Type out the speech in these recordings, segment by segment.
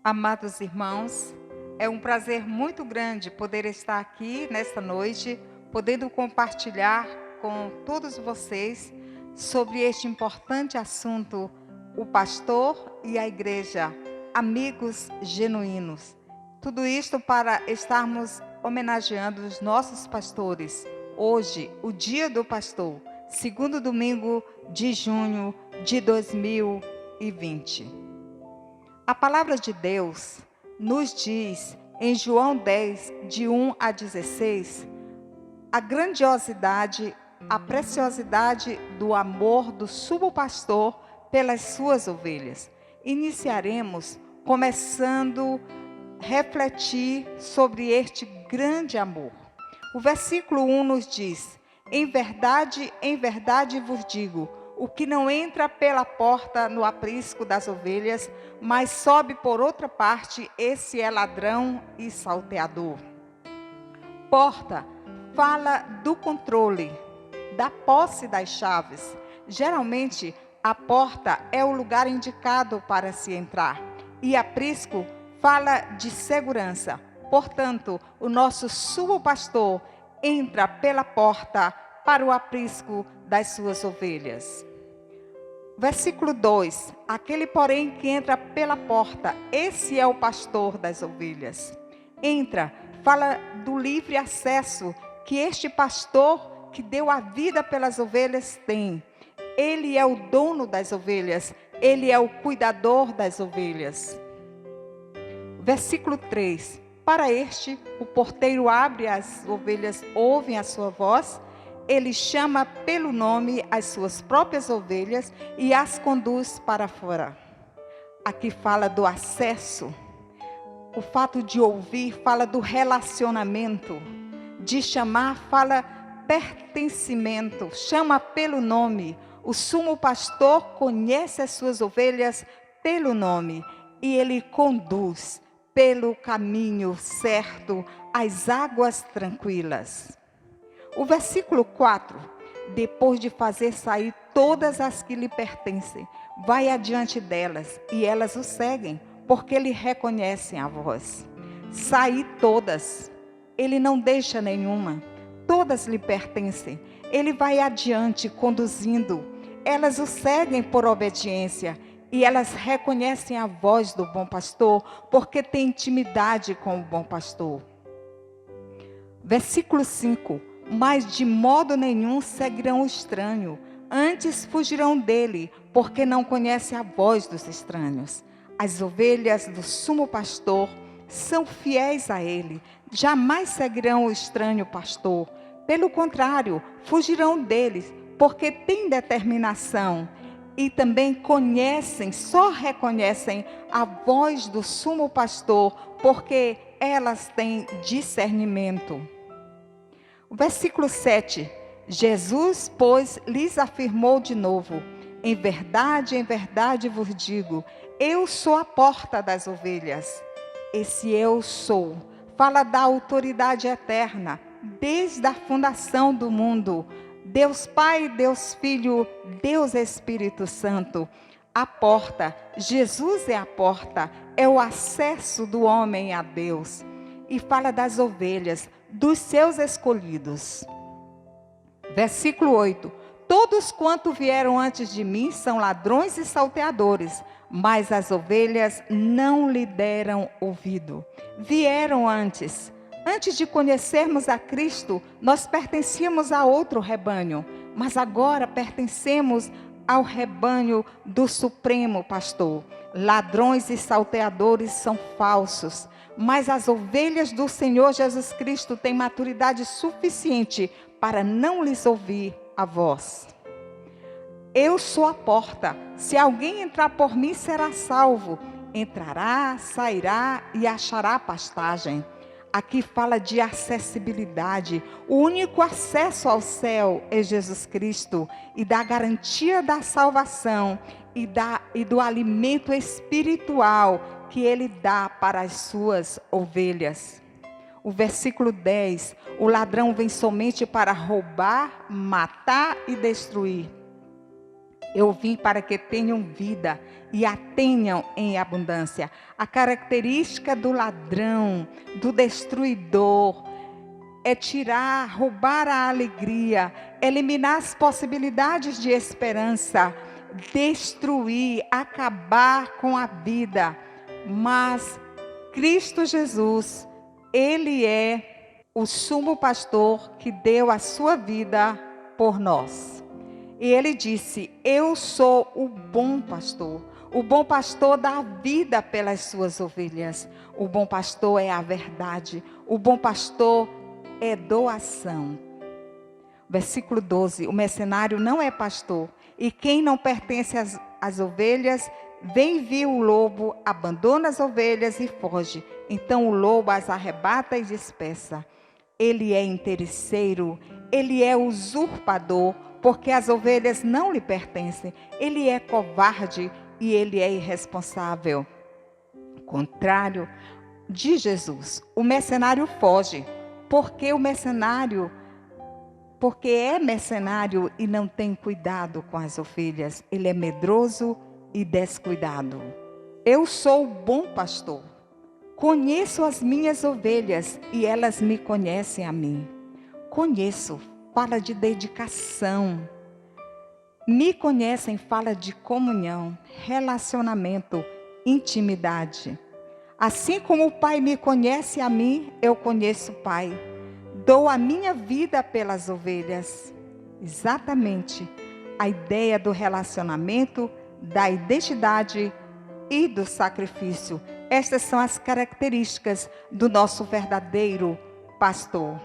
Amados irmãos, é um prazer muito grande poder estar aqui nesta noite, podendo compartilhar com todos vocês sobre este importante assunto, o pastor e a igreja, amigos genuínos. Tudo isto para estarmos homenageando os nossos pastores. Hoje, o Dia do Pastor, segundo domingo de junho de 2020. A palavra de Deus nos diz, em João 10, de 1 a 16, a grandiosidade, a preciosidade do amor do sumo pastor pelas suas ovelhas. Iniciaremos começando a refletir sobre este grande amor. O versículo 1 nos diz: em verdade vos digo, o que não entra pela porta no aprisco das ovelhas, mas sobe por outra parte, esse é ladrão e salteador. Porta fala do controle, da posse das chaves. Geralmente, a porta é o lugar indicado para se entrar. E aprisco fala de segurança. Portanto, o nosso sumo pastor entra pela porta para o aprisco das suas ovelhas. Versículo 2, aquele porém que entra pela porta, esse é o pastor das ovelhas. Entra, fala do livre acesso que este pastor que deu a vida pelas ovelhas tem. Ele é o dono das ovelhas, ele é o cuidador das ovelhas. Versículo 3, para este, o porteiro abre, as ovelhas ouvem a sua voz. Ele chama pelo nome as suas próprias ovelhas e as conduz para fora. Aqui fala do acesso. O fato de ouvir fala do relacionamento. De chamar fala pertencimento. Chama pelo nome. O sumo pastor conhece as suas ovelhas pelo nome e ele conduz pelo caminho certo às águas tranquilas. O versículo 4, depois de fazer sair todas as que lhe pertencem, vai adiante delas e elas o seguem, porque lhe reconhecem a voz. Sair todas, ele não deixa nenhuma, todas lhe pertencem. Ele vai adiante conduzindo, elas o seguem por obediência e elas reconhecem a voz do bom pastor, porque tem intimidade com o bom pastor. Versículo 5. Mas de modo nenhum seguirão o estranho, antes fugirão dele, porque não conhecem a voz dos estranhos. As ovelhas do sumo pastor são fiéis a ele, jamais seguirão o estranho pastor. Pelo contrário, fugirão deles, porque têm determinação e também conhecem, só reconhecem a voz do sumo pastor, porque elas têm discernimento. O versículo 7, Jesus, pois, lhes afirmou de novo: em verdade vos digo, eu sou a porta das ovelhas. Esse eu sou, fala da autoridade eterna, desde a fundação do mundo. Deus Pai, Deus Filho, Deus Espírito Santo. A porta, Jesus é a porta, é o acesso do homem a Deus. E fala das ovelhas, dos seus escolhidos. Versículo 8. Todos quanto vieram antes de mim são ladrões e salteadores, mas as ovelhas não lhe deram ouvido. Vieram antes. Antes de conhecermos a Cristo, nós pertencíamos a outro rebanho, mas agora pertencemos ao rebanho do Supremo Pastor. Ladrões e salteadores são falsos, mas as ovelhas do Senhor Jesus Cristo têm maturidade suficiente para não lhes ouvir a voz. Eu sou a porta, se alguém entrar por mim será salvo. Entrará, sairá e achará pastagem. Aqui fala de acessibilidade. O único acesso ao céu é Jesus Cristo e da garantia da salvação e do alimento espiritual que Ele dá para as suas ovelhas. O versículo 10, o ladrão vem somente para roubar, matar e destruir. Eu vim para que tenham vida e a tenham em abundância. A característica do ladrão, do destruidor, é tirar, roubar a alegria, eliminar as possibilidades de esperança, destruir, acabar com a vida. Mas Cristo Jesus, Ele é o sumo pastor que deu a sua vida por nós. E Ele disse: eu sou o bom pastor. O bom pastor dá vida pelas suas ovelhas. O bom pastor é a verdade. O bom pastor é doação. Versículo 12. O mercenário não é pastor. E quem não pertence às ovelhas, vem vir o lobo, abandona as ovelhas e foge. Então o lobo as arrebata e dispersa. Ele é interesseiro, ele é usurpador, porque as ovelhas não lhe pertencem. Ele é covarde e ele é irresponsável. Contrário de Jesus, o mercenário foge. Porque é mercenário e não tem cuidado com as ovelhas. Ele é medroso e descuidado. Eu sou o bom pastor. Conheço as minhas ovelhas e elas me conhecem a mim. Conheço, fala de dedicação. Me conhecem, fala de comunhão, relacionamento, intimidade. Assim como o Pai me conhece a mim, eu conheço o Pai. Dou a minha vida pelas ovelhas. Exatamente a ideia do relacionamento, da identidade e do sacrifício. Estas são as características do nosso verdadeiro pastor.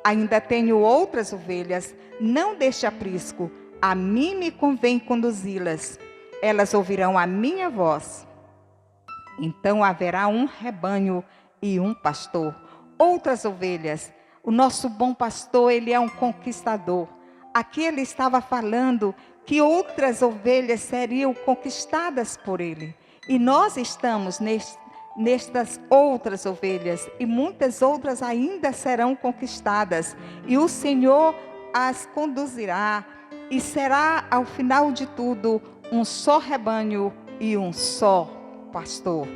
Ainda tenho outras ovelhas, não deste aprisco. A mim me convém conduzi-las. Elas ouvirão a minha voz. Então haverá um rebanho e um pastor. Outras ovelhas. O nosso bom pastor, ele é um conquistador. Aqui ele estava falando que outras ovelhas seriam conquistadas por ele. E nós estamos nestas outras ovelhas. E muitas outras ainda serão conquistadas. E o Senhor as conduzirá. E será, ao final de tudo, um só rebanho e um só pastor.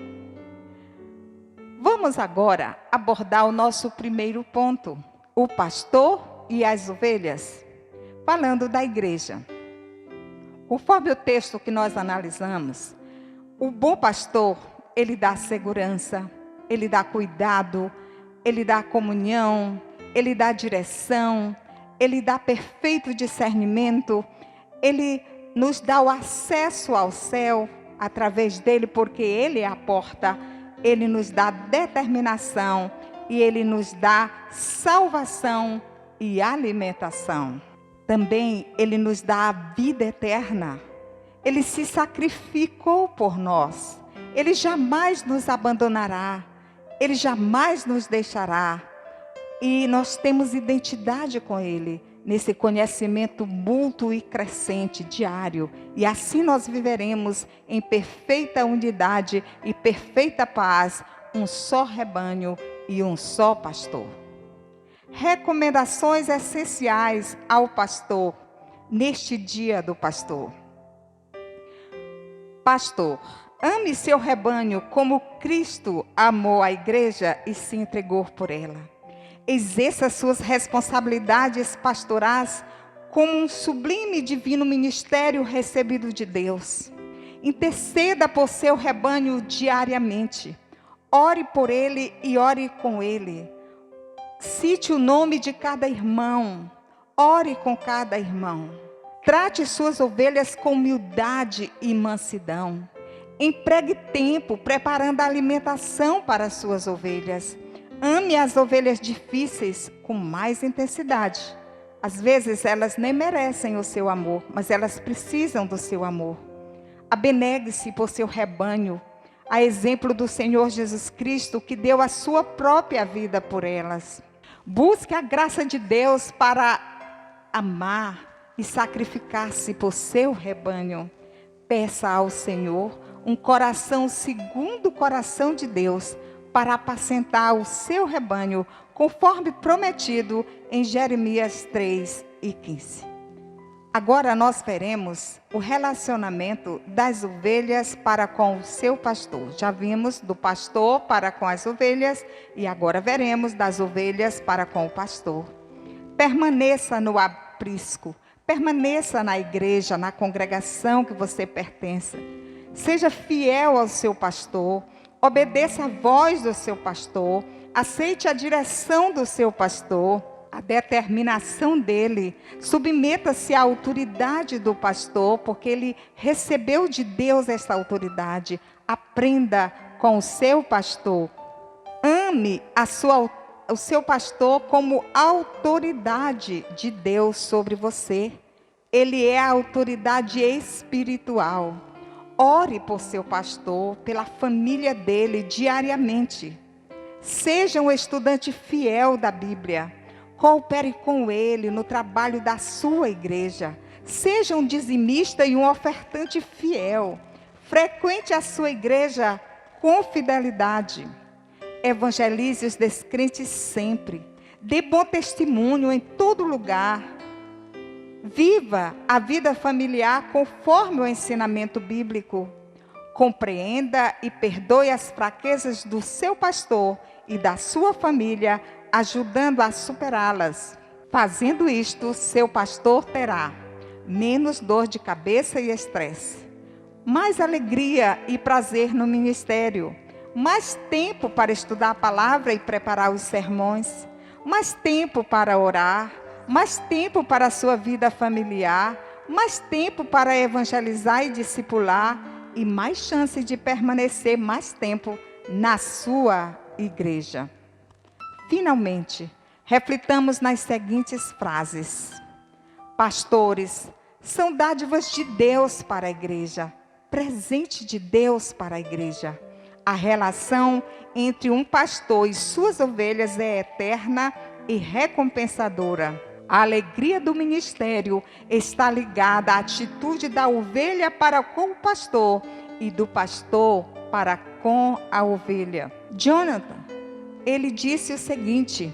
Vamos agora abordar o nosso primeiro ponto, o pastor e as ovelhas, falando da igreja. Conforme o texto que nós analisamos, o bom pastor, ele dá segurança, ele dá cuidado, ele dá comunhão, ele dá direção, ele dá perfeito discernimento, ele nos dá o acesso ao céu através dele, porque ele é a porta. Ele nos dá determinação e ele nos dá salvação e alimentação. Também ele nos dá a vida eterna. Ele se sacrificou por nós. Ele jamais nos abandonará. Ele jamais nos deixará. E nós temos identidade com ele, nesse conhecimento mútuo e crescente, diário. E assim nós viveremos em perfeita unidade e perfeita paz, um só rebanho e um só pastor. Recomendações essenciais ao pastor, neste dia do pastor. Pastor, ame seu rebanho como Cristo amou a igreja e se entregou por ela. Exerça suas responsabilidades pastorais como um sublime e divino ministério recebido de Deus. Interceda por seu rebanho diariamente. Ore por ele e ore com ele. Cite o nome de cada irmão. Ore com cada irmão. Trate suas ovelhas com humildade e mansidão. Empregue tempo preparando a alimentação para suas ovelhas. Ame as ovelhas difíceis com mais intensidade. Às vezes elas nem merecem o seu amor, mas elas precisam do seu amor. Abnegue-se por seu rebanho, a exemplo do Senhor Jesus Cristo, que deu a sua própria vida por elas. Busque a graça de Deus para amar e sacrificar-se por seu rebanho. Peça ao Senhor um coração segundo o coração de Deus, para apacentar o seu rebanho, conforme prometido em Jeremias 3:15. Agora nós veremos o relacionamento das ovelhas para com o seu pastor. Já vimos do pastor para com as ovelhas e agora veremos das ovelhas para com o pastor. Permaneça no aprisco, permaneça na igreja, na congregação que você pertence. Seja fiel ao seu pastor, obedeça a voz do seu pastor, aceite a direção do seu pastor, a determinação dele, submeta-se à autoridade do pastor, porque ele recebeu de Deus essa autoridade. Aprenda com o seu pastor. Ame o seu pastor como autoridade de Deus sobre você. Ele é a autoridade espiritual. Ore por seu pastor, pela família dele diariamente. Seja um estudante fiel da Bíblia. Coopere com ele no trabalho da sua igreja. Seja um dizimista e um ofertante fiel. Frequente a sua igreja com fidelidade. Evangelize os descrentes sempre. Dê bom testemunho em todo lugar. Viva a vida familiar conforme o ensinamento bíblico. Compreenda e perdoe as fraquezas do seu pastor e da sua família, ajudando a superá-las. Fazendo isto, seu pastor terá menos dor de cabeça e estresse, mais alegria e prazer no ministério, mais tempo para estudar a palavra e preparar os sermões, mais tempo para orar, mais tempo para a sua vida familiar, mais tempo para evangelizar e discipular e mais chance de permanecer mais tempo na sua igreja. Finalmente, reflitamos nas seguintes frases. Pastores são dádivas de Deus para a igreja, presente de Deus para a igreja. A relação entre um pastor e suas ovelhas é eterna e recompensadora. A alegria do ministério está ligada à atitude da ovelha para com o pastor e do pastor para com a ovelha. Jonathan, ele disse o seguinte: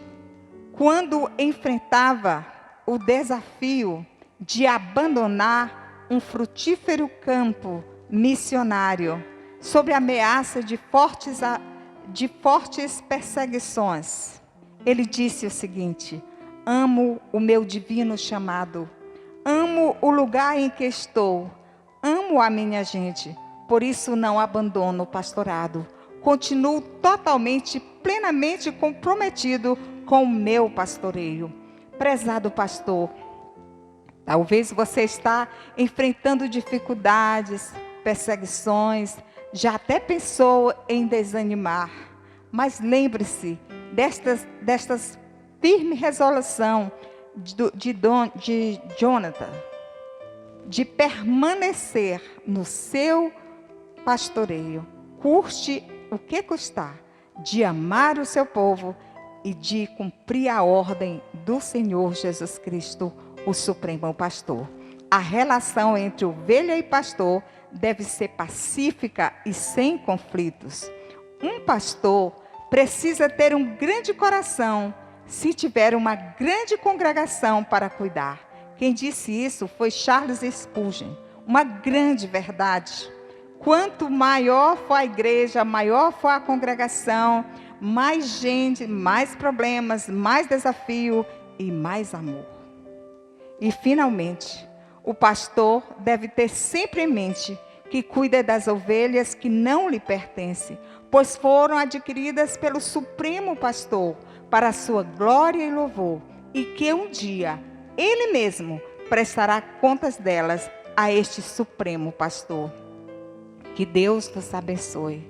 quando enfrentava o desafio de abandonar um frutífero campo missionário, sob a ameaça de fortes perseguições, ele disse o seguinte: amo o meu divino chamado, amo o lugar em que estou, amo a minha gente, por isso não abandono o pastorado. Continuo totalmente, plenamente comprometido com o meu pastoreio. Prezado pastor, talvez você está enfrentando dificuldades, perseguições, já até pensou em desanimar, mas lembre-se destas firme resolução de Jonathan, de permanecer no seu pastoreio, custe o que custar, de amar o seu povo e de cumprir a ordem do Senhor Jesus Cristo, o Supremo Pastor. A relação entre ovelha e pastor deve ser pacífica e sem conflitos. Um pastor precisa ter um grande coração se tiver uma grande congregação para cuidar. Quem disse isso foi Charles Spurgeon. Uma grande verdade. Quanto maior for a igreja, maior for a congregação, mais gente, mais problemas, mais desafio e mais amor. E, finalmente, o pastor deve ter sempre em mente que cuida das ovelhas que não lhe pertencem, pois foram adquiridas pelo Supremo Pastor, para a sua glória e louvor, e que um dia ele mesmo prestará contas delas a este Supremo Pastor. Que Deus nos abençoe.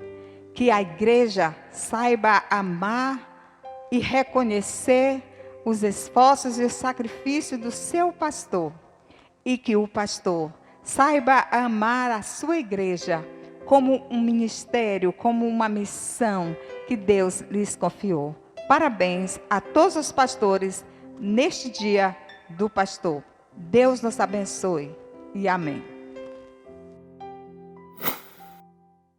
Que a igreja saiba amar e reconhecer os esforços e o sacrifício do seu pastor. E que o pastor saiba amar a sua igreja como um ministério, como uma missão que Deus lhes confiou. Parabéns a todos os pastores neste dia do pastor. Deus nos abençoe e amém.